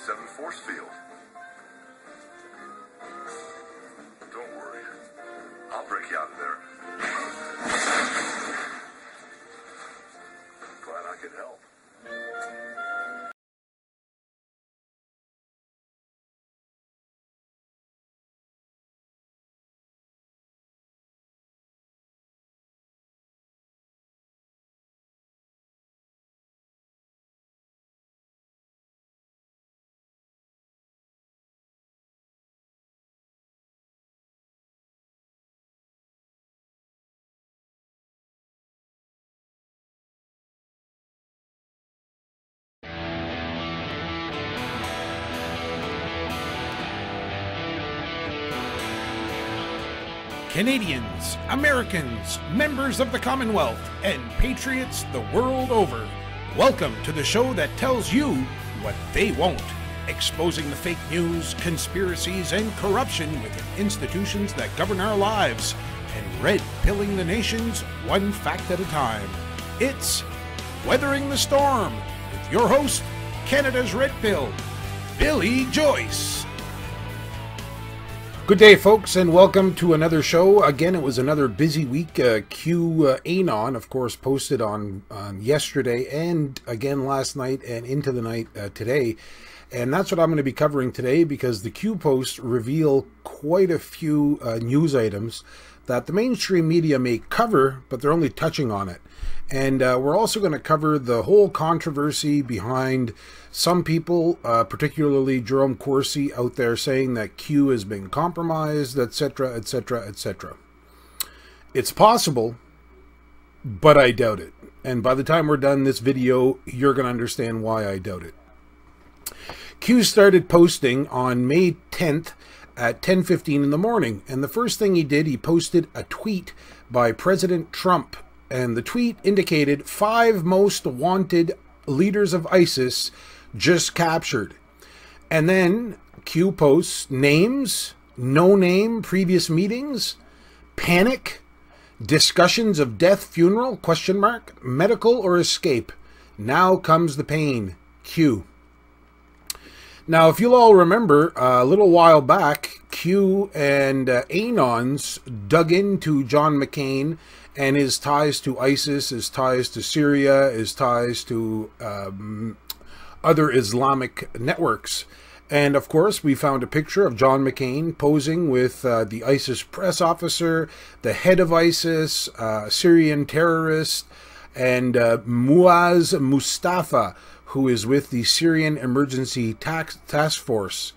7 force field. Don't worry. I'll break you out of there. Glad I could help. Canadians, Americans, members of the Commonwealth, and patriots the world over. Welcome to the show that tells you what they won't. Exposing the fake news, conspiracies, and corruption within institutions that govern our lives. And red-pilling the nations one fact at a time. It's Weathering the Storm with your host, Canada's Red Pill, Billy Joyce. Good day, folks, and welcome to another show. Again, it was another busy week. QAnon, of course, posted on yesterday and again last night and into the night today. And that's what I'm going to be covering today because the Q posts reveal quite a few news items that the mainstream media may cover, but they're only touching on it. And we're also going to cover the whole controversy behind some people, particularly Jerome Corsi, out there saying that Q has been compromised, etc., etc., etc. It's possible, but I doubt it. And by the time we're done this video, you're going to understand why I doubt it. Q started posting on May 10th at 10:15 in the morning. And the first thing he did, he posted a tweet by President Trump. And the tweet indicated 5 most wanted leaders of ISIS just captured. And then Q posts names, no name, previous meetings, panic, discussions of death, funeral, question mark, medical or escape. Now comes the pain. Q. Now, if you'll all remember, a little while back, Q and ANONs dug into John McCain and his ties to ISIS, his ties to Syria, his ties to other Islamic networks. And of course, we found a picture of John McCain posing with the ISIS press officer, the head of ISIS, Syrian terrorist, and Muaz Mustafa, who is with the Syrian Emergency Task Force.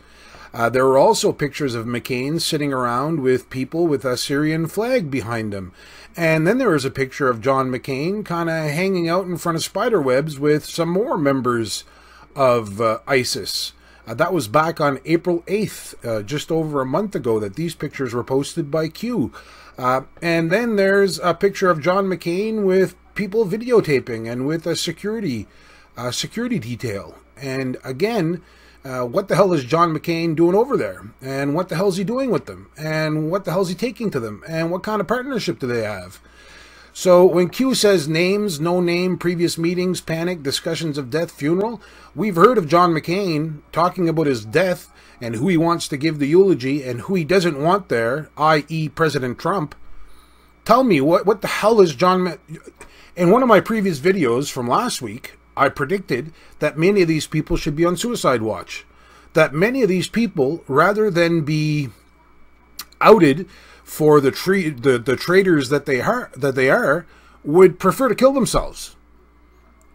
There were also pictures of McCain sitting around with people with a Syrian flag behind him. And then there was a picture of John McCain kind of hanging out in front of spider webs with some more members of ISIS. That was back on April 8th, just over a month ago, that these pictures were posted by Q. And then there's a picture of John McCain with people videotaping and with a security detail. And again, what the hell is John McCain doing over there? And what the hell is he doing with them? And what the hell is he taking to them? And what kind of partnership do they have? So when Q says names, no name, previous meetings, panic, discussions of death, funeral, we've heard of John McCain talking about his death and who he wants to give the eulogy and who he doesn't want there, i.e. President Trump. Tell me, what the hell is John... In one of my previous videos from last week, I predicted that many of these people should be on suicide watch. That many of these people, rather than be outed for the traitors that they are, would prefer to kill themselves.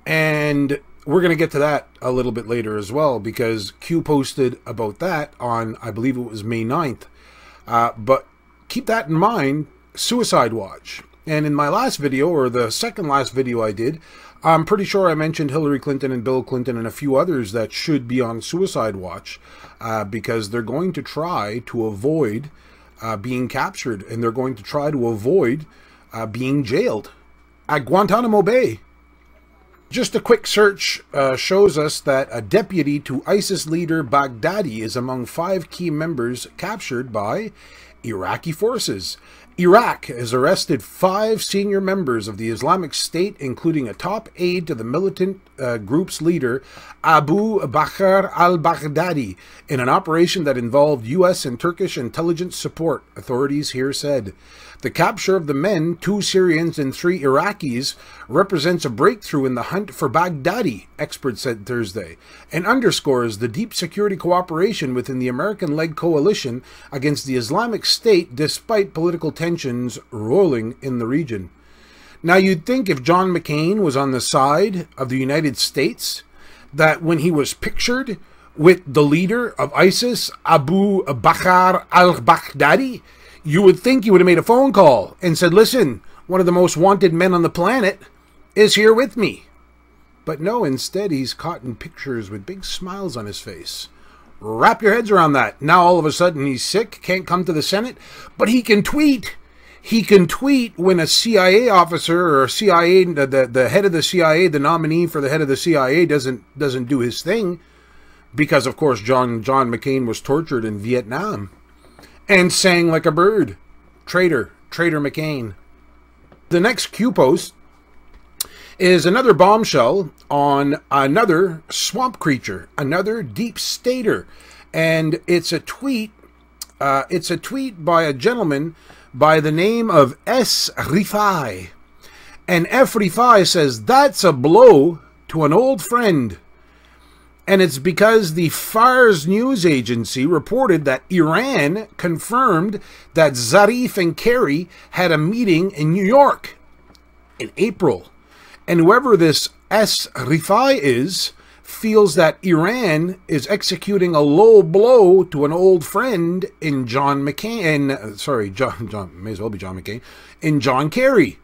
And we're going to get to that a little bit later as well, because Q posted about that on, I believe it was May 9th. But keep that in mind, suicide watch. And in my last video, or the second last video I did, I'm pretty sure I mentioned Hillary Clinton and Bill Clinton and a few others that should be on suicide watch because they're going to try to avoid being captured, and they're going to try to avoid being jailed at Guantanamo Bay. Just a quick search shows us that a deputy to ISIS leader Baghdadi is among 5 key members captured by Iraqi forces. Iraq has arrested 5 senior members of the Islamic State, including a top aide to the militant group's leader, Abu Bakr al-Baghdadi, in an operation that involved U.S. and Turkish intelligence support, authorities here said. The capture of the men, 2 Syrians and 3 Iraqis, represents a breakthrough in the hunt for Baghdadi, experts said Thursday, and underscores the deep security cooperation within the American-led coalition against the Islamic State despite political tensions rolling in the region. Now, you'd think if John McCain was on the side of the United States, that when he was pictured with the leader of ISIS, Abu Bakr al-Baghdadi, you would think he would have made a phone call and said, listen, one of the most wanted men on the planet is here with me. But no, instead he's caught in pictures with big smiles on his face. Wrap your heads around that. Now all of a sudden he's sick, can't come to the Senate, but he can tweet. He can tweet when a CIA officer or a CIA, the head of the CIA, the nominee for the head of the CIA doesn't do his thing. Because, of course, John McCain was tortured in Vietnam. And sang like a bird. Traitor McCain. The next Q post is another bombshell on another swamp creature, another deep stater. And it's a tweet by a gentleman by the name of S. Rifai. And F. Rifai says, that's a blow to an old friend. And it's because the Fars news agency reported that Iran confirmed that Zarif and Kerry had a meeting in New York in April. And whoever this S. Rifai is feels that Iran is executing a low blow to an old friend in John McCain. John may as well be John McCain. In John Kerry.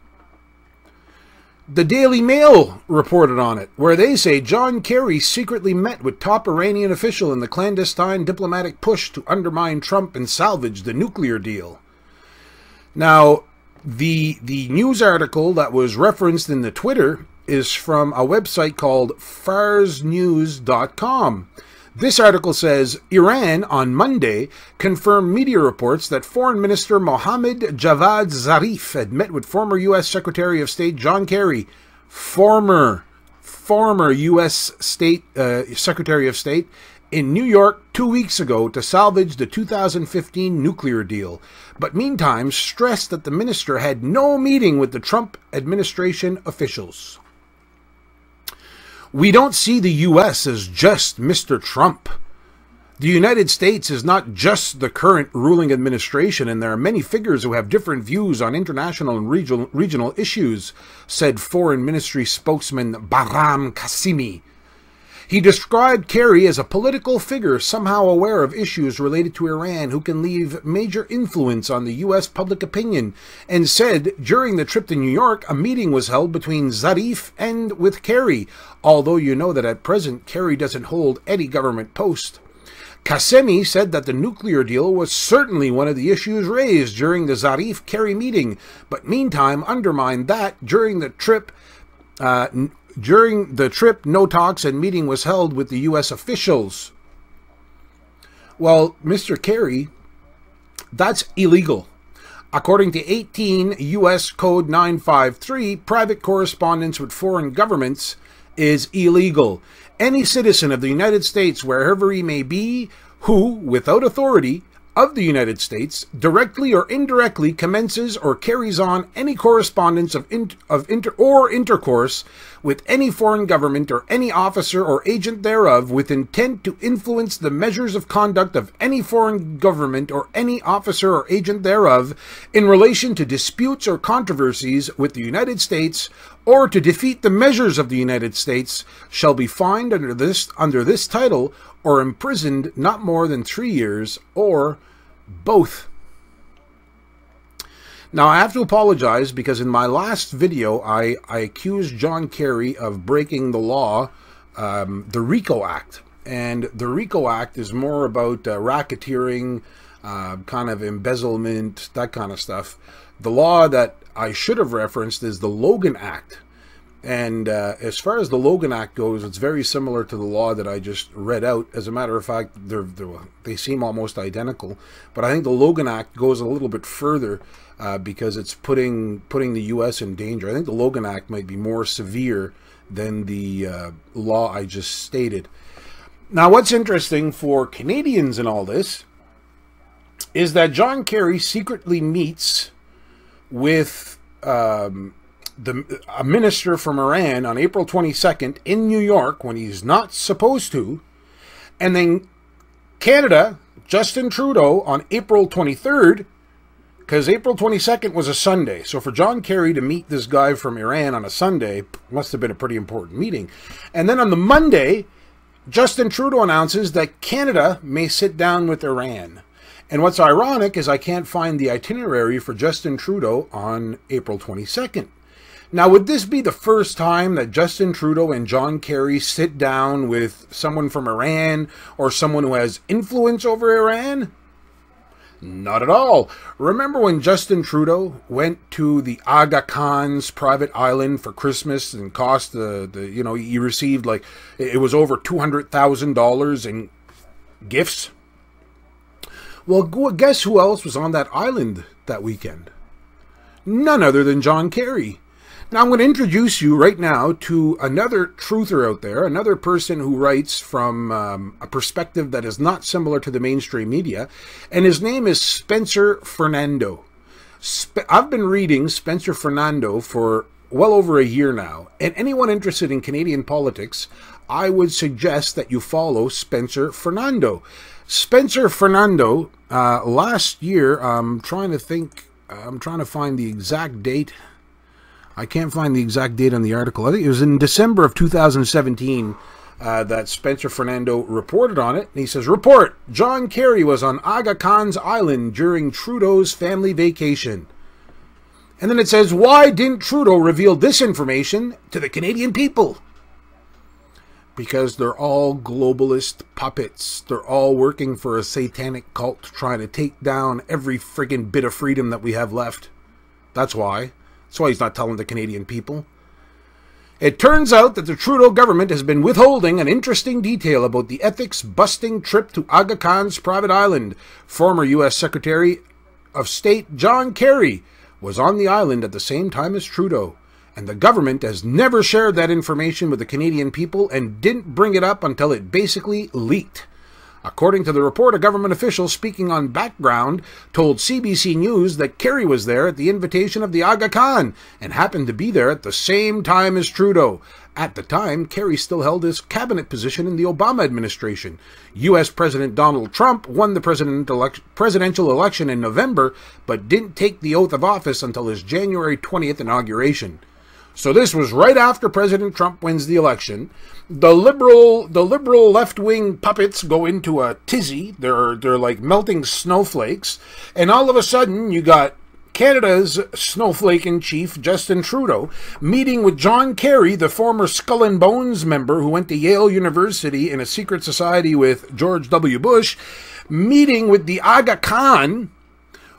The Daily Mail reported on it, where they say John Kerry secretly met with top Iranian official in the clandestine diplomatic push to undermine Trump and salvage the nuclear deal. Now, the news article that was referenced in the Twitter is from a website called farsnews.com. This article says, Iran on Monday confirmed media reports that Foreign Minister Mohammad Javad Zarif had met with former U.S. Secretary of State John Kerry, former U.S. Secretary of State, in New York 2 weeks ago to salvage the 2015 nuclear deal, but meantime stressed that the minister had no meeting with the Trump administration officials. We don't see the U.S. as just Mr. Trump. The United States is not just the current ruling administration, and there are many figures who have different views on international and regional issues, said Foreign Ministry spokesman Bahram Qasimi. He described Kerry as a political figure somehow aware of issues related to Iran who can leave major influence on the U.S. public opinion, and said during the trip to New York a meeting was held between Zarif and with Kerry, although you know that at present Kerry doesn't hold any government post. Qasemi said that the nuclear deal was certainly one of the issues raised during the Zarif-Kerry meeting, but meantime undermined that during the trip, no talks and meeting was held with the U.S. officials. Well, Mr. Kerry, that's illegal. According to 18 U.S. Code 953, private correspondence with foreign governments is illegal. Any citizen of the United States, wherever he may be, who, without authority of the United States, directly or indirectly commences or carries on any correspondence of intercourse with any foreign government or any officer or agent thereof with intent to influence the measures of conduct of any foreign government or any officer or agent thereof in relation to disputes or controversies with the United States or to defeat the measures of the United States shall be fined under this title or imprisoned not more than 3 years or both. Now, I have to apologize because in my last video, I accused John Kerry of breaking the law, the RICO Act. And the RICO Act is more about racketeering, kind of embezzlement, that kind of stuff. The law that I should have referenced is the Logan Act. And as far as the Logan Act goes, it's very similar to the law that I just read out. As a matter of fact, they seem almost identical. But I think the Logan Act goes a little bit further because it's putting the U.S. in danger. I think the Logan Act might be more severe than the law I just stated. Now, what's interesting for Canadians in all this is that John Kerry secretly meets with a minister from Iran on April 22nd in New York when he's not supposed to. And then Canada, Justin Trudeau, on April 23rd, because April 22nd was a Sunday. So for John Kerry to meet this guy from Iran on a Sunday must have been a pretty important meeting. And then on the Monday, Justin Trudeau announces that Canada may sit down with Iran. And what's ironic is I can't find the itinerary for Justin Trudeau on April 22nd. Now, would this be the first time that Justin Trudeau and John Kerry sit down with someone from Iran or someone who has influence over Iran? Not at all. Remember when Justin Trudeau went to the Aga Khan's private island for Christmas and cost he received like, it was over $200,000 in gifts? Well, guess who else was on that island that weekend? None other than John Kerry. Now, I'm going to introduce you right now to another truther out there, another person who writes from a perspective that is not similar to the mainstream media, and his name is Spencer Fernando. I've been reading Spencer Fernando for well over a year now, and anyone interested in Canadian politics, I would suggest that you follow Spencer Fernando. Spencer Fernando, last year, I'm trying to find the exact date. I can't find the exact date on the article. I think it was in December of 2017 that Spencer Fernando reported on it. And he says, report, John Kerry was on Aga Khan's island during Trudeau's family vacation. And then it says, why didn't Trudeau reveal this information to the Canadian people? Because they're all globalist puppets. They're all working for a satanic cult trying to take down every friggin' bit of freedom that we have left. That's why. That's why he's not telling the Canadian people. It turns out that the Trudeau government has been withholding an interesting detail about the ethics-busting trip to Aga Khan's private island. Former U.S. Secretary of State John Kerry was on the island at the same time as Trudeau, and the government has never shared that information with the Canadian people and didn't bring it up until it basically leaked. According to the report, a government official speaking on background told CBC News that Kerry was there at the invitation of the Aga Khan and happened to be there at the same time as Trudeau. At the time, Kerry still held his cabinet position in the Obama administration. U.S. President Donald Trump won the presidential election in November, but didn't take the oath of office until his January 20th inauguration. So this was right after President Trump wins the election. The liberal left-wing puppets go into a tizzy. They're like melting snowflakes. And all of a sudden, you got Canada's snowflake-in-chief, Justin Trudeau, meeting with John Kerry, the former Skull and Bones member who went to Yale University in a secret society with George W. Bush, meeting with the Aga Khan,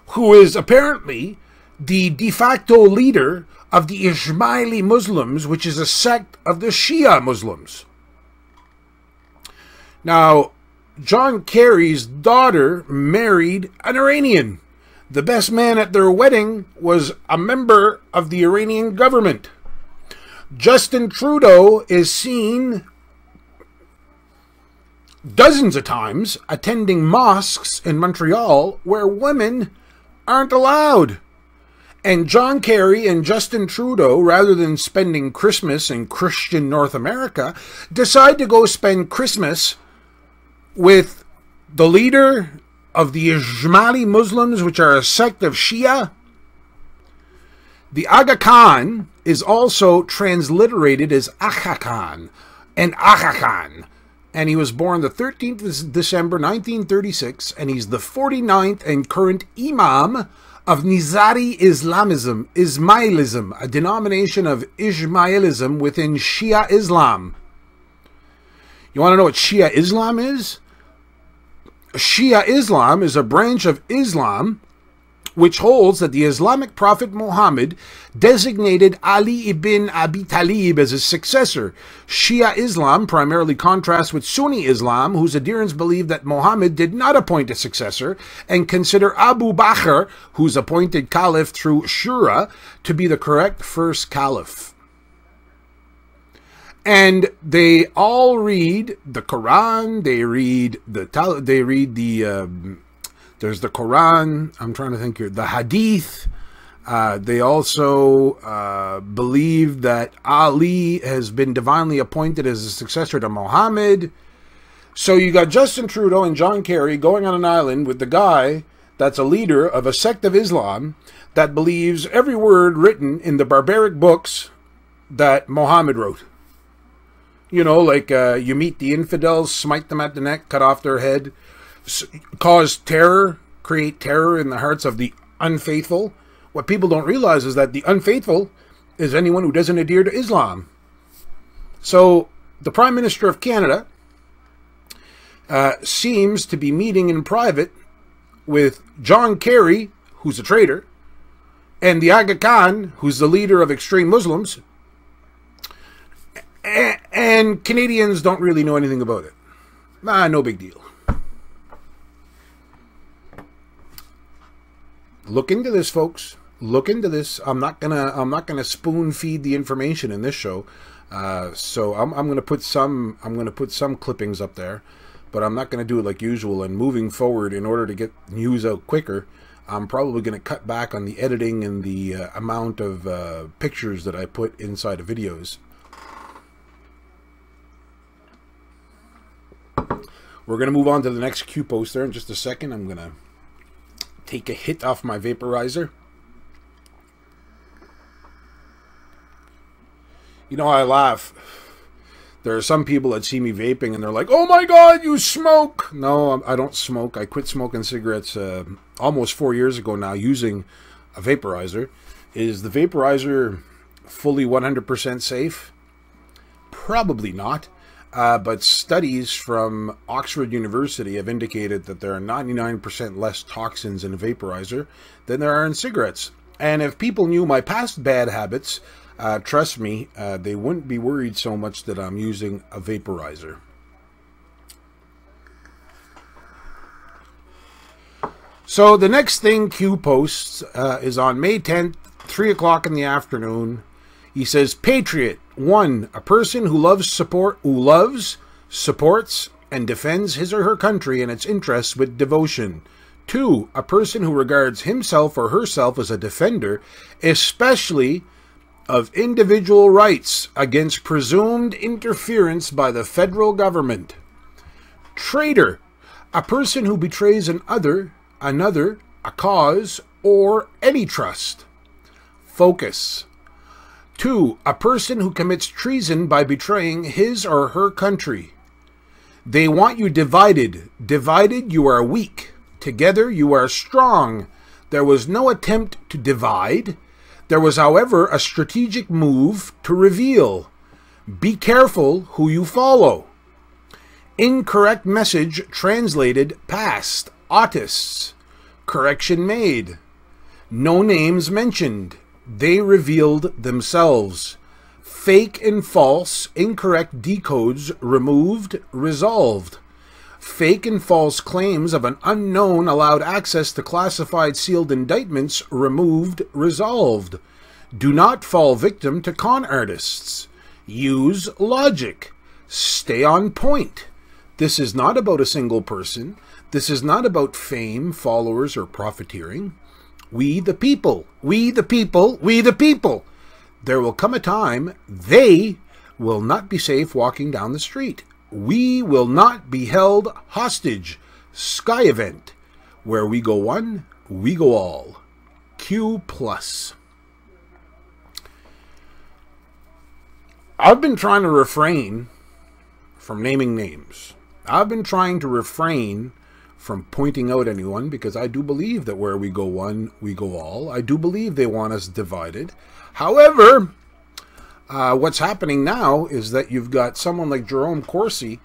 who is apparently the de facto leader of the Ismaili Muslims, which is a sect of the Shia Muslims. Now, John Kerry's daughter married an Iranian. The best man at their wedding was a member of the Iranian government. Justin Trudeau is seen dozens of times attending mosques in Montreal where women aren't allowed. And John Kerry and Justin Trudeau, rather than spending Christmas in Christian North America, decide to go spend Christmas with the leader of the Ismaili Muslims, which are a sect of Shia. The Aga Khan is also transliterated as Aga Khan and Aga Khan. And he was born the 13th of December 1936, and he's the 49th and current Imam of Nizari Ismailism, a denomination of Ismailism within Shia Islam. You want to know what Shia Islam is? Shia Islam is a branch of Islam which holds that the Islamic prophet Muhammad designated Ali ibn Abi Talib as his successor. Shia Islam primarily contrasts with Sunni Islam, whose adherents believe that Muhammad did not appoint a successor, and consider Abu Bakr, who's appointed caliph through Shura, to be the correct first caliph. And they all read the Quran. They read there's the Quran. I'm trying to think here. The Hadith. They also believe that Ali has been divinely appointed as a successor to Muhammad. So you got Justin Trudeau and John Kerry going on an island with the guy that's a leader of a sect of Islam that believes every word written in the barbaric books that Muhammad wrote. You know, like you meet the infidels, smite them at the neck, cut off their head, cause terror, create terror in the hearts of the unfaithful. What people don't realize is that the unfaithful is anyone who doesn't adhere to Islam. So the Prime Minister of Canada seems to be meeting in private with John Kerry, who's a traitor, and the Aga Khan, who's the leader of extreme Muslims, and Canadians don't really know anything about it. No big deal. Look into this, folks. Look into this. I'm not gonna spoon feed the information in this show. So I'm gonna put some clippings up there, but I'm not gonna do it like usual. And moving forward, in order to get news out quicker, I'm probably gonna cut back on the editing and the amount of pictures that I put inside of videos. We're going to move on to the next Q poster in just a second. I'm going to take a hit off my vaporizer. You know, I laugh. There are some people that see me vaping and they're like, "Oh my God, you smoke!" No, I don't smoke. I quit smoking cigarettes almost 4 years ago now using a vaporizer. Is the vaporizer fully 100% safe? Probably not. But studies from Oxford University have indicated that there are 99% less toxins in a vaporizer than there are in cigarettes. And if people knew my past bad habits, trust me, they wouldn't be worried so much that I'm using a vaporizer. So the next thing Q posts is on May 10th, 3 o'clock in the afternoon. He says, Patriot, 1, a person who loves, supports, and defends his or her country and its interests with devotion. 2, a person who regards himself or herself as a defender, especially of individual rights against presumed interference by the federal government. Traitor, a person who betrays another, a cause, or any trust. Focus. 2, a person who commits treason by betraying his or her country. They want you divided. Divided, you are weak. Together, you are strong. There was no attempt to divide. There was, however, a strategic move to reveal. Be careful who you follow. Incorrect message translated past. Autists. Correction made. No names mentioned. They revealed themselves. Fake and false, incorrect decodes removed, resolved. Fake and false claims of an unknown allowed access to classified sealed indictments removed, resolved. Do not fall victim to con artists. Use logic. Stay on point. This is not about a single person. This is not about fame, followers, or profiteering. We the people, we the people, we the people. There will come a time they will not be safe walking down the street. We will not be held hostage. Sky event. Where we go one, we go all. Q+. I've been trying to refrain from naming names. I've been trying to refrain from pointing out anyone, because I do believe that where we go one, we go all. I do believe they want us divided. However, what's happening now is that you've got someone like Jerome Corsi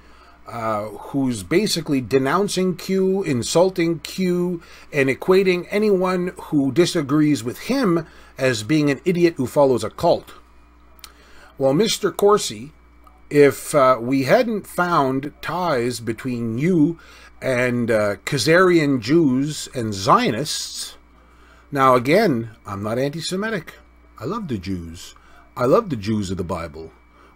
who's basically denouncing Q, insulting Q, and equating anyone who disagrees with him as being an idiot who follows a cult. Well, Mr. Corsi, if we hadn't found ties between you and Khazarian Jews and Zionists, now again, I'm not anti-Semitic. I love the Jews. I love the Jews of the Bible.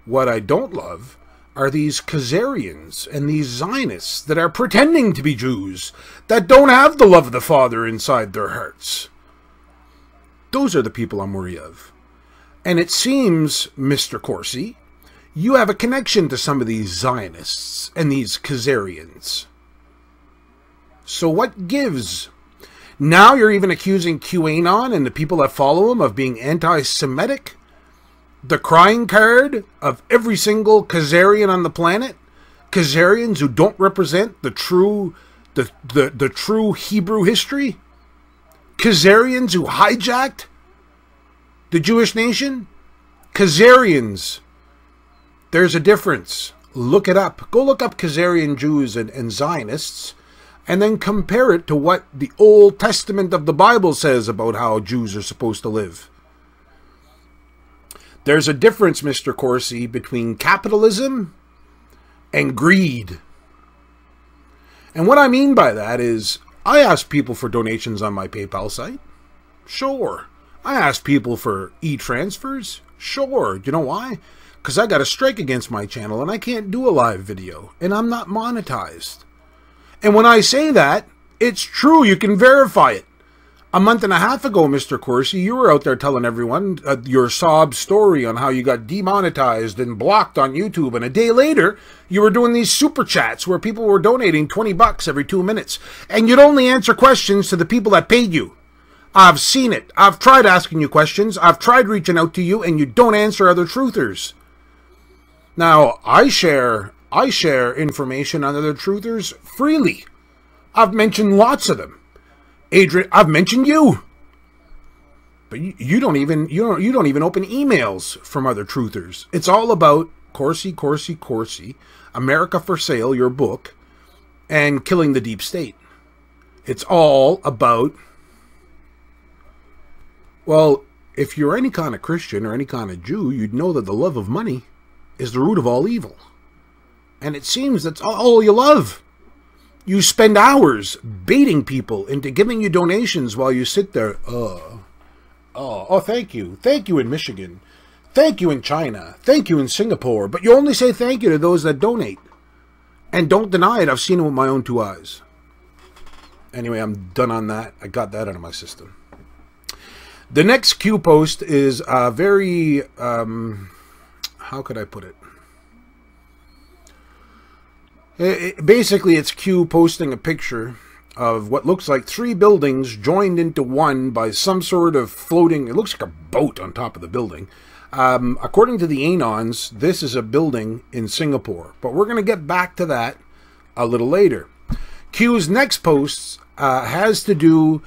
What I don't love are these Khazarians and these Zionists that are pretending to be Jews, that don't have the love of the Father inside their hearts. Those are the people I'm worried of. And it seems, Mr. Corsi, you have a connection to some of these Zionists and these Khazarians. So what gives? Now you're even accusing QAnon and the people that follow him of being anti-Semitic? The crying card of every single Khazarian on the planet? Khazarians who don't represent the true Hebrew history? Khazarians who hijacked the Jewish nation? Khazarians. There's a difference. Look it up. Go look up Khazarian Jews and Zionists, and then compare it to what the Old Testament of the Bible says about how Jews are supposed to live. There's a difference, Mr. Corsi, between capitalism and greed. And what I mean by that is, I ask people for donations on my PayPal site. Sure. I ask people for e-transfers. Sure. Do you know why? Because I got a strike against my channel and I can't do a live video. And I'm not monetized. And when I say that, it's true. You can verify it. A month and a half ago, Mr. Corsi, you were out there telling everyone your sob story on how you got demonetized and blocked on YouTube. And a day later, you were doing these super chats where people were donating $20 every 2 minutes. And you'd only answer questions to the people that paid you. I've seen it. I've tried asking you questions. I've tried reaching out to you, and you don't answer other truthers. Now, I share information on other truthers freely. I've mentioned lots of them. Adrian, I've mentioned you, but you don't even open emails from other truthers. It's all about Corsi, Corsi, Corsi, America for Sale, your book, and killing the deep state. It's all about. Well, if you're any kind of Christian or any kind of Jew, you'd know that the love of money is the root of all evil, and it seems that's all you love. You spend hours baiting people into giving you donations while you sit there. Oh, thank you. Thank you in Michigan. Thank you in China. Thank you in Singapore. But you only say thank you to those that donate. And don't deny it. I've seen it with my own 2 eyes. Anyway, I'm done on that. I got that out of my system. The next Q post is very, how could I put it? Basically, it's Q posting a picture of what looks like 3 buildings joined into one by some sort of floating. It looks like a boat on top of the building. According to the ANONs, this is a building in Singapore. But we're going to get back to that a little later. Q's next post has to do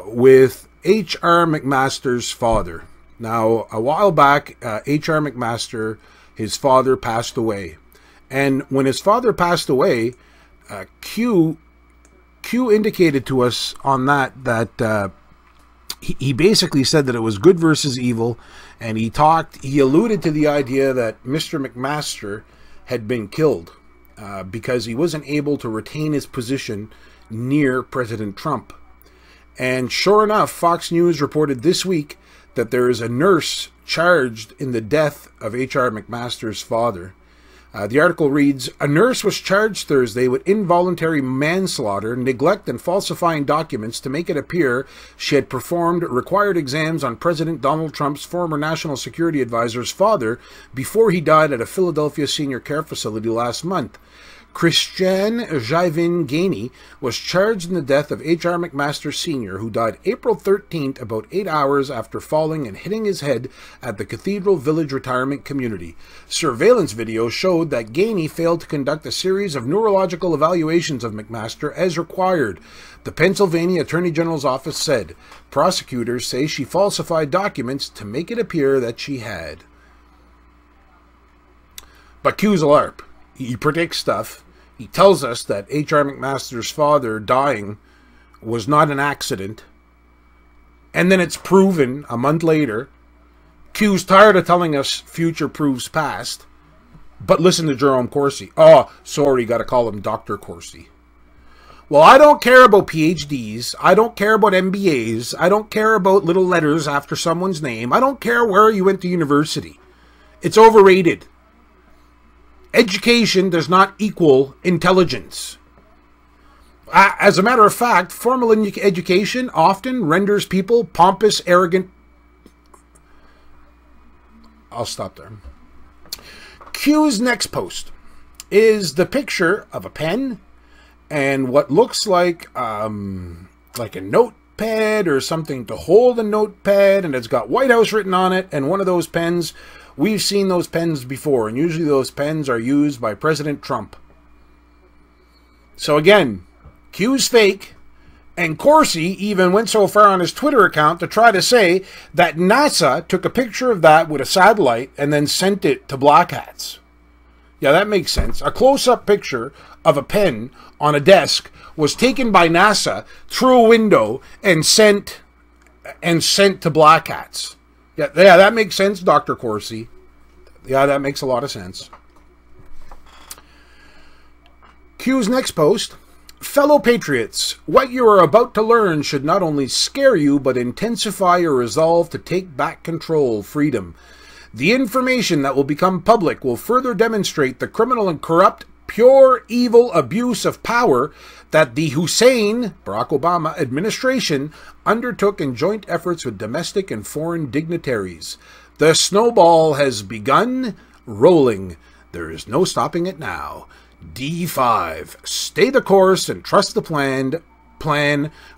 with H.R. McMaster's father. Now, a while back, H.R. McMaster, his father, passed away. And when his father passed away, Q indicated to us on that he basically said that it was good versus evil, and he alluded to the idea that Mr. McMaster had been killed because he wasn't able to retain his position near President Trump. And sure enough, Fox News reported this week that there is a nurse charged in the death of H.R. McMaster's father. The article reads, a nurse was charged Thursday with involuntary manslaughter, neglect, and falsifying documents to make it appear she had performed required exams on President Donald Trump's former national security advisor's father before he died at a Philadelphia senior care facility last month. Christiane Jaivin Gainey was charged in the death of H.R. McMaster Sr., who died April 13th, about 8 hours after falling and hitting his head at the Cathedral Village retirement community. Surveillance video showed that Gainey failed to conduct a series of neurological evaluations of McMaster as required. The Pennsylvania Attorney General's office said prosecutors say she falsified documents to make it appear that she had. But Q's a LARP. He predicts stuff. He tells us that H.R. McMaster's father dying was not an accident. And then it's proven a month later. Q's tired of telling us future proves past. But listen to Jerome Corsi. Oh, sorry, got to call him Dr. Corsi. Well, I don't care about PhDs. I don't care about MBAs. I don't care about little letters after someone's name. I don't care where you went to university. It's overrated. Education does not equal intelligence. As a matter of fact, formal education often renders people pompous, arrogant. I'll stop there. Q's next post is the picture of a pen and what looks like a notepad or something to hold a notepad, and it's got White House written on it, and one of those pens, we've seen those pens before, and usually those pens are used by President Trump. So again, Q's fake, and Corsi even went so far on his Twitter account to try to say that NASA took a picture of that with a satellite and then sent it to black hats. Yeah, that makes sense. A close-up picture of a pen on a desk was taken by NASA through a window and sent to black hats. Yeah, that makes sense, Dr. Corsi. Yeah, that makes a lot of sense. Q's next post. Fellow patriots, what you are about to learn should not only scare you, but intensify your resolve to take back control, freedom. The information that will become public will further demonstrate the criminal and corrupt, pure evil abuse of power that the Hussein, Barack Obama, administration undertook in joint efforts with domestic and foreign dignitaries. The snowball has begun rolling. There is no stopping it now. D5. Stay the course and trust the plan.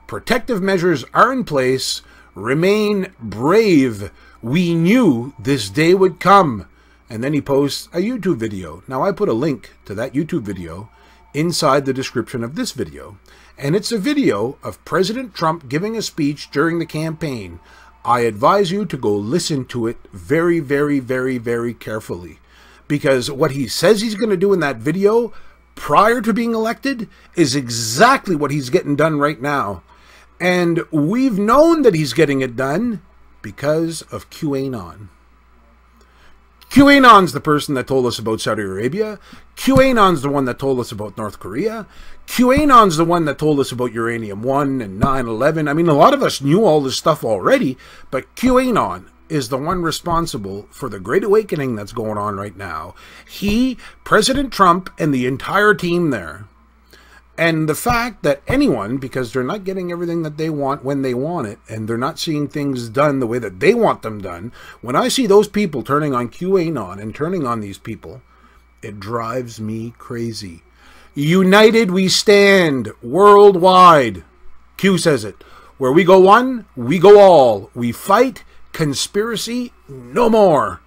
Protective measures are in place. Remain brave. We knew this day would come. And then he posts a YouTube video. Now I put a link to that YouTube video inside the description of this video. And it's a video of President Trump giving a speech during the campaign. I advise you to go listen to it very, very, very, very carefully. Because what he says he's going to do in that video prior to being elected is exactly what he's getting done right now. And we've known that he's getting it done because of QAnon. QAnon's the person that told us about Saudi Arabia. QAnon's the one that told us about North Korea. QAnon's the one that told us about Uranium 1 and 9/11. I mean, a lot of us knew all this stuff already, but QAnon is the one responsible for the Great Awakening that's going on right now. He, President Trump, and the entire team there. And the fact that anyone, because they're not getting everything that they want when they want it, and they're not seeing things done the way that they want them done, when I see those people turning on QAnon and turning on these people, it drives me crazy. United we stand, worldwide. Q says it. Where we go one, we go all. We fight. Conspiracy, no more.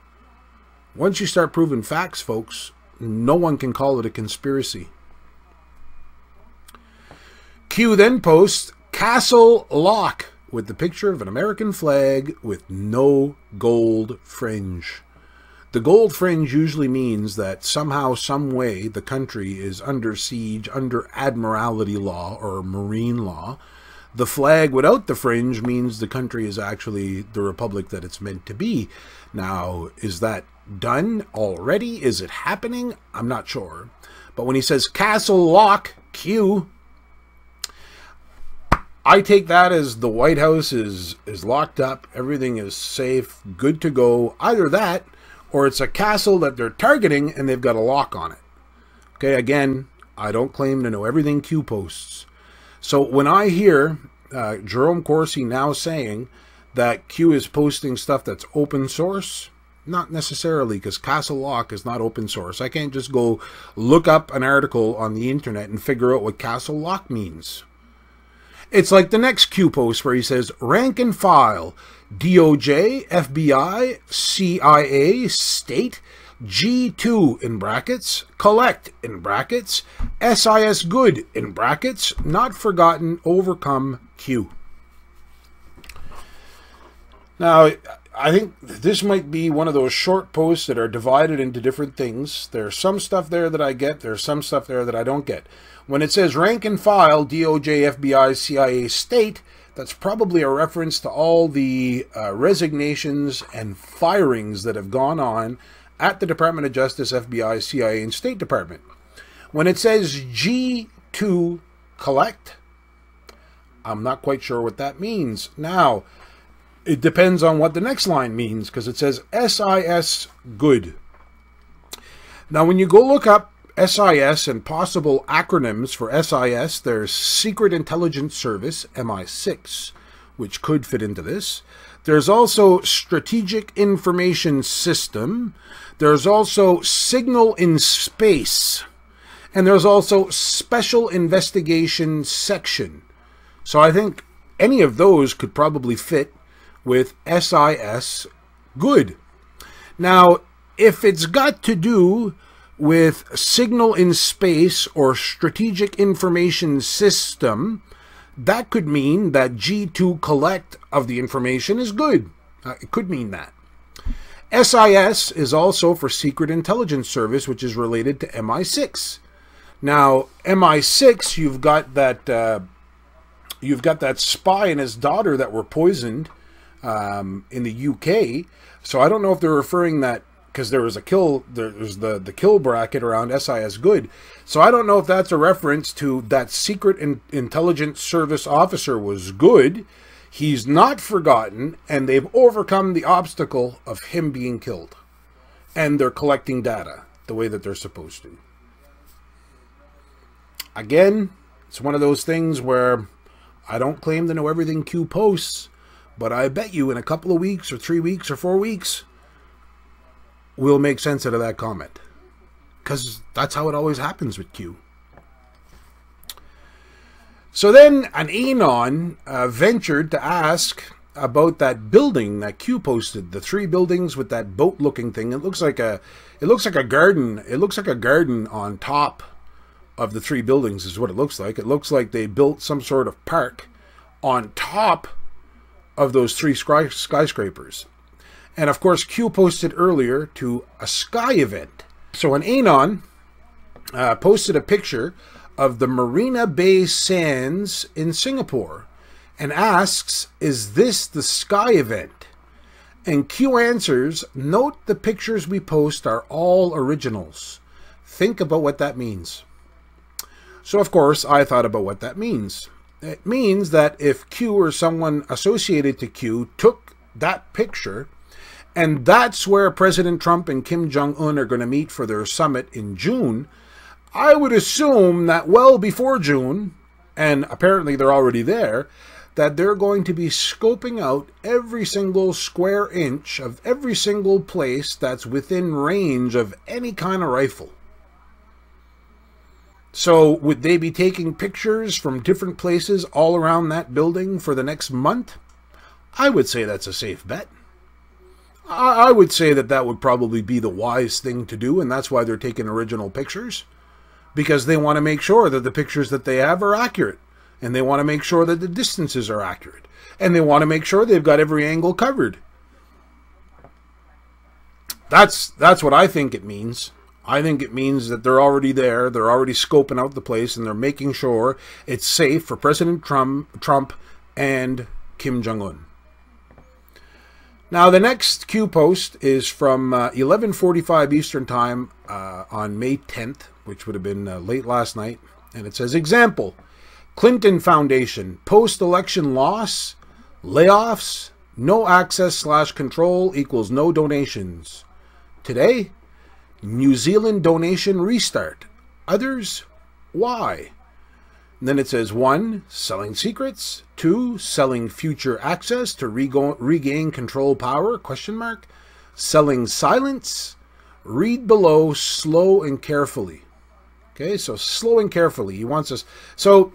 Once you start proving facts, folks, no one can call it a conspiracy. Q then posts Castle Lock with the picture of an American flag with no gold fringe. The gold fringe usually means that somehow, some way, the country is under siege, under admiralty law or marine law. The flag without the fringe means the country is actually the republic that it's meant to be. Now, is that done already? Is it happening? I'm not sure. But when he says Castle Lock, Q, I take that as the White House is locked up, everything is safe, good to go. Either that, or it's a castle that they're targeting and they've got a lock on it. Okay, again, I don't claim to know everything Q posts. So when I hear Jerome Corsi now saying that Q is posting stuff that's open source, not necessarily, because Castle Lock is not open source. I can't just go look up an article on the internet and figure out what Castle Lock means. It's like the next Q post where he says, rank and file, DOJ, FBI, CIA, state, G2 in brackets, collect in brackets, SIS good in brackets, not forgotten, overcome Q. Now, I think this might be one of those short posts that are divided into different things. There's some stuff there that I get. There's some stuff there that I don't get. When it says rank and file, DOJ, FBI, CIA, state, that's probably a reference to all the resignations and firings that have gone on at the Department of Justice, FBI, CIA, and State Department. When it says G2 collect, I'm not quite sure what that means. Now, it depends on what the next line means, because it says SIS good. Now, when you go look up SIS and possible acronyms for SIS, there's Secret Intelligence Service, MI6, which could fit into this. There's also Strategic Information System. There's also Signal in Space. And there's also Special Investigation Section. So I think any of those could probably fit with SIS good. Now, if it's got to do with Signal in Space or Strategic Information System, that could mean that G2 collect of the information is good. It could mean that. SIS is also for Secret Intelligence Service, which is related to MI6. Now, MI6, you've got that spy and his daughter that were poisoned in the UK. So I don't know if they're referring that, because there was a kill, there's the kill bracket around SIS good. So I don't know if that's a reference to that Secret Intelligence Service officer was good, he's not forgotten, and they've overcome the obstacle of him being killed. And they're collecting data the way that they're supposed to. Again, it's one of those things where I don't claim to know everything Q posts, but I bet you in a couple of weeks or 3 weeks or 4 weeks, we'll make sense out of that comment. Because that's how it always happens with Q. So then an ANON ventured to ask about that building that Q posted, the 3 buildings with that boat-looking thing. It looks like a garden. It looks like a garden on top of the 3 buildings is what it looks like. It looks like they built some sort of park on top of those 3 skyscrapers. And of course, Q posted earlier to a sky event. So an ANON posted a picture of the Marina Bay Sands in Singapore and asks, is this the sky event? And Q answers, note the pictures we post are all originals. Think about what that means. So of course, I thought about what that means. It means that if Q or someone associated to Q took that picture, and that's where President Trump and Kim Jong-un are going to meet for their summit in June, I would assume that well before June, and apparently they're already there, that they're going to be scoping out every single square inch of every single place that's within range of any kind of rifle. So would they be taking pictures from different places all around that building for the next month? I would say that's a safe bet. I would say that that would probably be the wise thing to do, and that's why they're taking original pictures. Because they want to make sure that the pictures that they have are accurate. And they want to make sure that the distances are accurate. And they want to make sure they've got every angle covered. That's what I think it means. I think it means that they're already there, they're already scoping out the place, and they're making sure it's safe for President Trump and Kim Jong-un. Now, the next Q post is from 11:45 Eastern Time on May 10th, which would have been late last night. And it says, example, Clinton Foundation, post-election loss, layoffs, no access/control equals no donations. Today, New Zealand donation restart. Others, why? And then it says 1, selling secrets. 2, selling future access to regain control power, ? Selling silence. Read below, slow and carefully. Okay, so slow and carefully. He wants us. So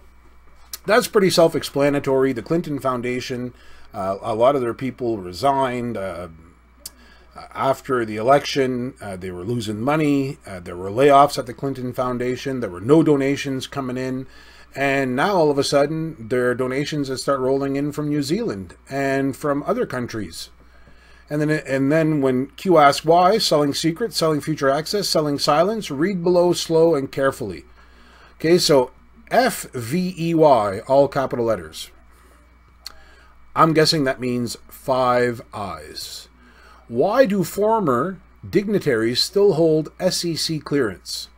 that's pretty self-explanatory. The Clinton Foundation, a lot of their people resigned. After the election, they were losing money. There were layoffs at the Clinton Foundation. There were no donations coming in. And now, all of a sudden, there are donations that start rolling in from New Zealand and from other countries. And then when Q asks why, selling secrets, selling future access, selling silence, read below slow and carefully. Okay, so FVEY, all capital letters. I'm guessing that means 5 eyes. Why do former dignitaries still hold SEC clearance?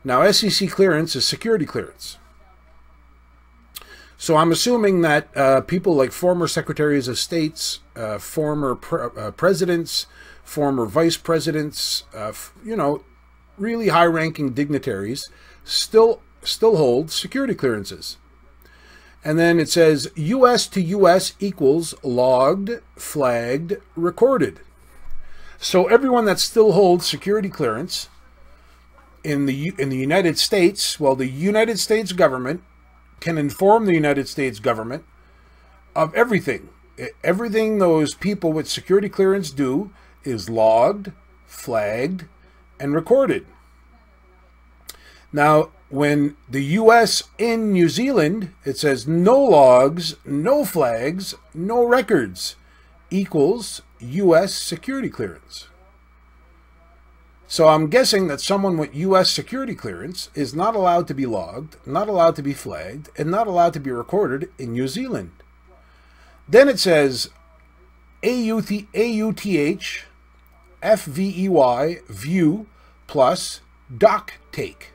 Now, SEC clearance is security clearance. So I'm assuming that people like former secretaries of states, former presidents, former vice presidents, you know, really high-ranking dignitaries still hold security clearances. And then it says U.S. to U.S. equals logged, flagged, recorded. So everyone that still holds security clearance in the United States, well, the United States government can inform the United States government of everything. Everything those people with security clearance do is logged, flagged, and recorded. Now, when the U.S. in New Zealand, it says no logs, no flags, no records equals U.S. security clearance. So I'm guessing that someone with U.S. security clearance is not allowed to be logged, not allowed to be flagged, and not allowed to be recorded in New Zealand. Then it says AUTH, FVEY, view, plus doc take.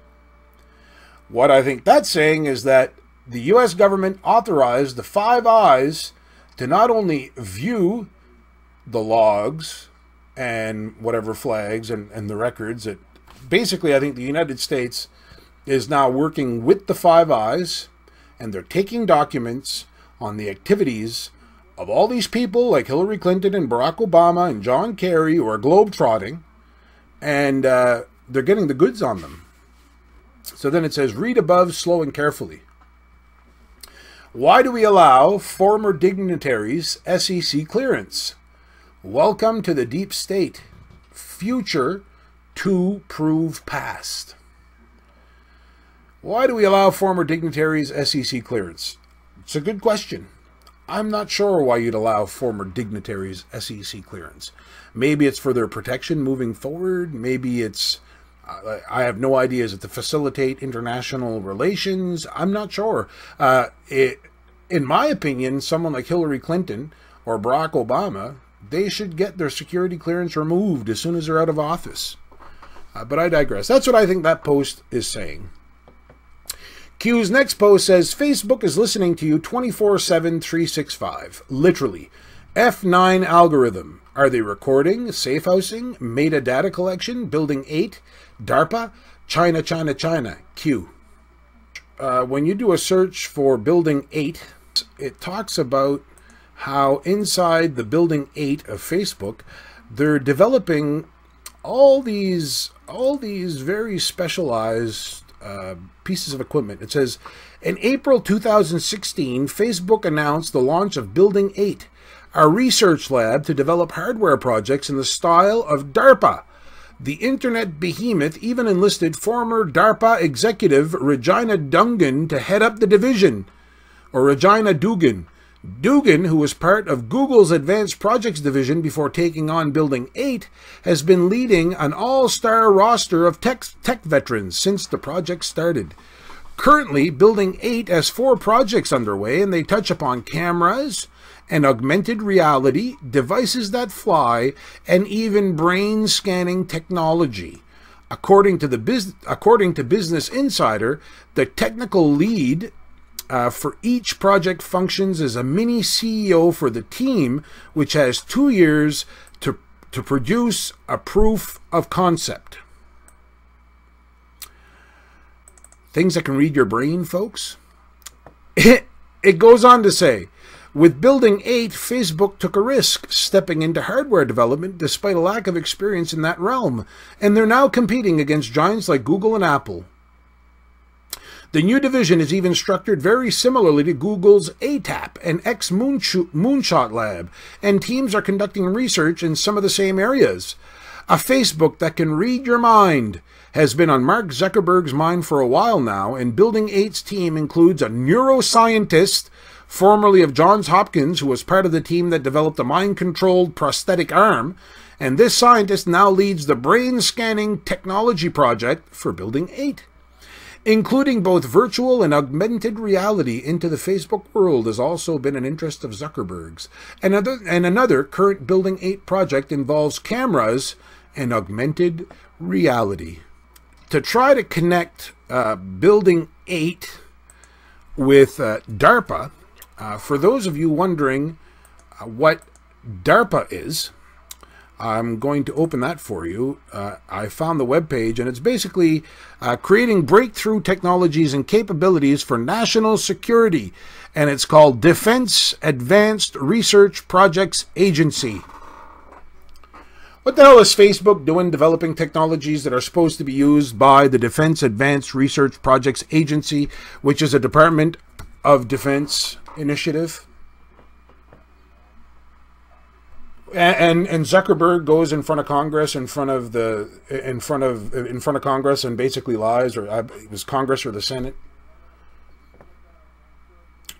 What I think that's saying is that the U.S. government authorized the 5 eyes to not only view the logs and whatever flags and the records. That basically, I think the United States is now working with the 5 eyes, and they're taking documents on the activities of all these people like Hillary Clinton and Barack Obama and John Kerry, who are globetrotting, and they're getting the goods on them. So then it says, read above slow and carefully. Why do we allow former dignitaries SEC clearance? Welcome to the deep state. Future to prove past. Why do we allow former dignitaries SEC clearance? It's a good question. I'm not sure why you'd allow former dignitaries SEC clearance. Maybe it's for their protection moving forward. Maybe it's, I have no idea, is it to facilitate international relations? I'm not sure. In my opinion, someone like Hillary Clinton or Barack Obama, they should get their security clearance removed as soon as they're out of office. But I digress. That's what I think that post is saying. Q's next post says, Facebook is listening to you 24/7, 365. Literally. F9 algorithm. Are they recording, safe housing, metadata collection, building 8, DARPA, China, China, China, Q. When you do a search for building 8, it talks about how inside the building 8 of Facebook, they're developing all these very specialized pieces of equipment. It says, in April 2016, Facebook announced the launch of Building 8, a research lab to develop hardware projects in the style of DARPA. The internet behemoth even enlisted former DARPA executive Regina Dugan to head up the division, or Regina Dugan. Dugan, who was part of Google's Advanced Projects division before taking on Building 8, has been leading an all-star roster of tech veterans since the project started. Currently, Building 8 has 4 projects underway, and they touch upon cameras and augmented reality, devices that fly, and even brain scanning technology. According to Business Insider, the technical lead for each project functions as a mini CEO for the team, which has 2 years to produce a proof of concept. Things that can read your brain, folks. It goes on to say, with Building 8, Facebook took a risk, stepping into hardware development despite a lack of experience in that realm, and they're now competing against giants like Google and Apple. The new division is even structured very similarly to Google's ATAP and Moonshot Lab, and teams are conducting research in some of the same areas. A Facebook that can read your mind has been on Mark Zuckerberg's mind for a while now, and Building 8's team includes a neuroscientist formerly of Johns Hopkins, who was part of the team that developed a mind-controlled prosthetic arm, and this scientist now leads the brain-scanning technology project for Building 8. Including both virtual and augmented reality into the Facebook world has also been an interest of Zuckerberg's. And another current Building 8 project involves cameras and augmented reality. To try to connect Building 8 with DARPA, for those of you wondering what DARPA is, I'm going to open that for you. I found the webpage, and it's basically creating breakthrough technologies and capabilities for national security, and it's called Defense Advanced Research Projects Agency. What the hell is Facebook doing developing technologies that are supposed to be used by the Defense Advanced Research Projects Agency, which is a Department of Defense initiative? And Zuckerberg goes in front of Congress, in front of Congress, and basically lies, or it was Congress or the Senate.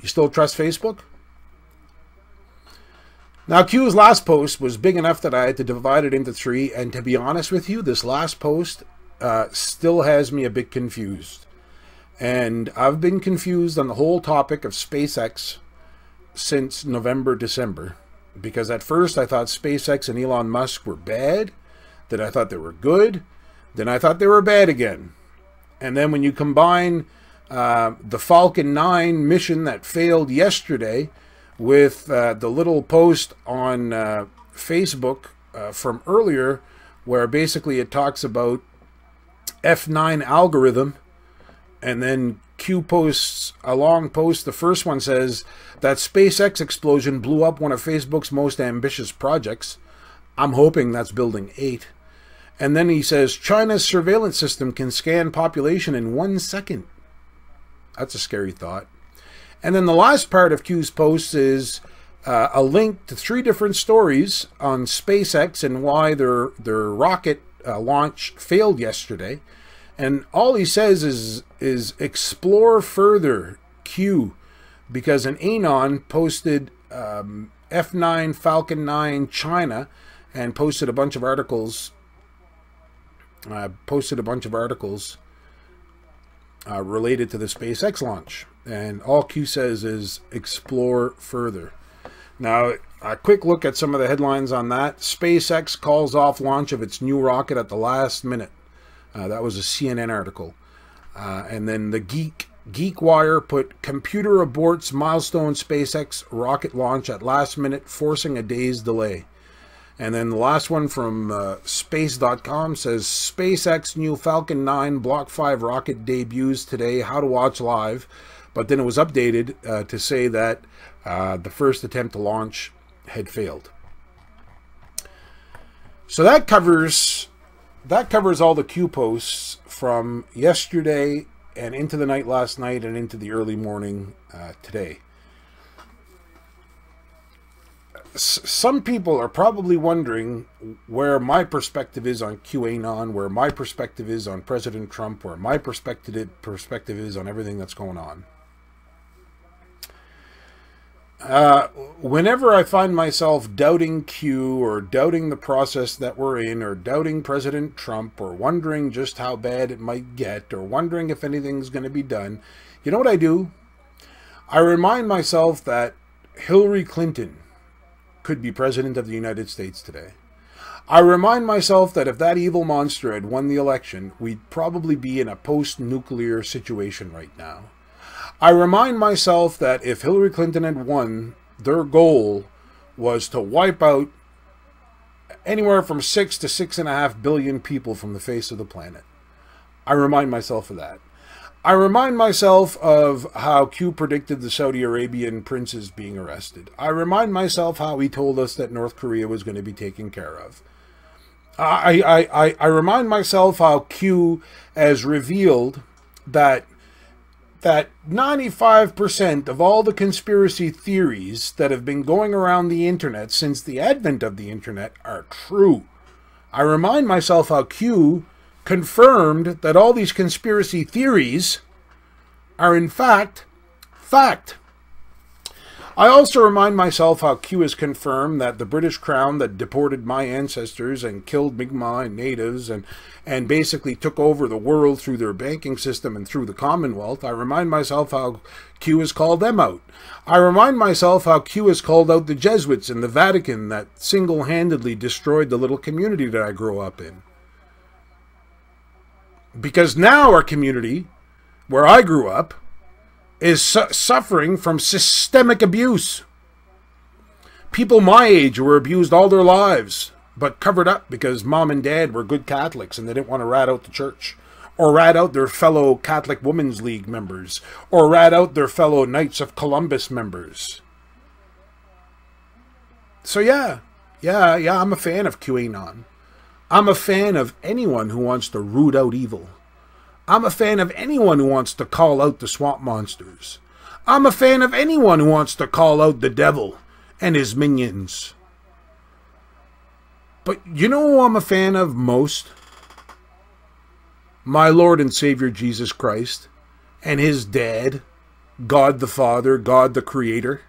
You still trust Facebook? Now, Q's last post was big enough that I had to divide it into three, and to be honest with you, this last post still has me a bit confused. And I've been confused on the whole topic of SpaceX since November, December. Because at first I thought SpaceX and Elon Musk were bad, then I thought they were good, then I thought they were bad again. And then when you combine the Falcon 9 mission that failed yesterday with the little post on Facebook from earlier, where basically it talks about F9 algorithm, and then Q posts a long post. The first one says that SpaceX explosion blew up one of Facebook's most ambitious projects. I'm hoping that's Building 8. And then he says China's surveillance system can scan population in 1 second. That's a scary thought. And then the last part of Q's post is a link to 3 different stories on SpaceX and why their rocket launch failed yesterday. And all he says is explore further, Q, because an ANON posted F9 Falcon 9 China and posted a bunch of articles. Related to the SpaceX launch, and all Q says is explore further. Now, a quick look at some of the headlines on that. SpaceX calls off launch of its new rocket at the last minute. That was a CNN article. And then the GeekWire put computer aborts milestone SpaceX rocket launch at last minute, forcing a day's delay. And then the last one from space.com says SpaceX new Falcon 9 Block 5 rocket debuts today, how to watch live. But then it was updated to say that the first attempt to launch had failed. So that covers all the Q posts from yesterday and into the night last night and into the early morning today. Some people are probably wondering where my perspective is on QAnon, where my perspective is on President Trump, where my perspective is on everything that's going on. Whenever I find myself doubting Q, or doubting the process that we're in, or doubting President Trump, or wondering just how bad it might get, or wondering if anything's going to be done, you know what I do? I remind myself that Hillary Clinton could be president of the United States today. I remind myself that if that evil monster had won the election, we'd probably be in a post-nuclear situation right now. I remind myself that if Hillary Clinton had won, their goal was to wipe out anywhere from 6 to 6.5 billion people from the face of the planet. I remind myself of that. I remind myself of how Q predicted the Saudi Arabian princes being arrested. I remind myself how he told us that North Korea was going to be taken care of. I remind myself how Q has revealed that 95% of all the conspiracy theories that have been going around the internet since the advent of the internet are true. I remind myself how Q confirmed that all these conspiracy theories are in fact. I also remind myself how Q has confirmed that the British Crown that deported my ancestors and killed Mi'kmaq and natives and basically took over the world through their banking system and through the Commonwealth. I remind myself how Q has called them out. I remind myself how Q has called out the Jesuits in the Vatican that single-handedly destroyed the little community that I grew up in. Because now our community, where I grew up, is suffering from systemic abuse. People my age were abused all their lives, but covered up because mom and dad were good Catholics and they didn't want to rat out the church, or rat out their fellow Catholic Women's League members, or rat out their fellow Knights of Columbus members. So yeah, I'm a fan of QAnon. I'm a fan of anyone who wants to root out evil. I'm a fan of anyone who wants to call out the swamp monsters. I'm a fan of anyone who wants to call out the devil and his minions. But you know who I'm a fan of most? My Lord and Savior Jesus Christ and his dad, God the Father, God the Creator.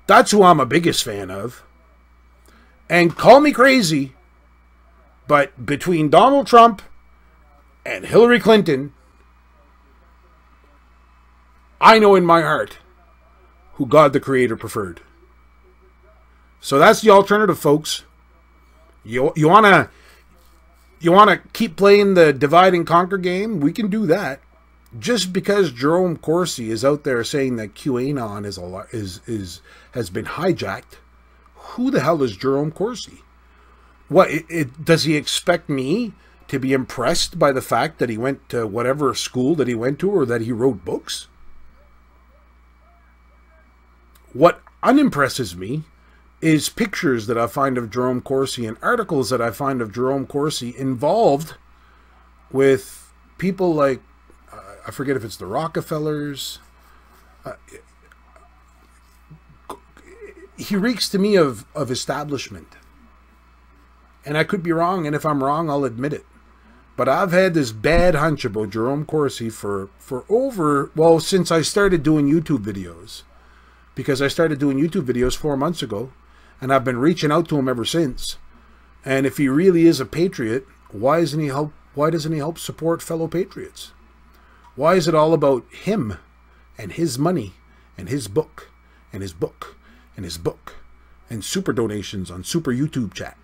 That's who I'm a biggest fan of. And call me crazy, but between Donald Trump and Hillary Clinton, I know in my heart who God the Creator preferred. So that's the alternative, folks. You wanna keep playing the divide and conquer game? We can do that. Just because Jerome Corsi is out there saying that QAnon has been hijacked, who the hell is Jerome Corsi? What does he expect me to be impressed by the fact that he went to whatever school that he went to or that he wrote books? What unimpresses me is pictures that I find of Jerome Corsi and articles that I find of Jerome Corsi involved with people like, I forget if it's the Rockefellers. He reeks to me of establishment. And I could be wrong, and if I'm wrong, I'll admit it. But I've had this bad hunch about Jerome Corsi for since I started doing YouTube videos. Because I started doing YouTube videos 4 months ago, and I've been reaching out to him ever since. And if he really is a patriot, why doesn't he help support fellow patriots? Why is it all about him and his money and his book and his book and his book and super donations on super YouTube chat?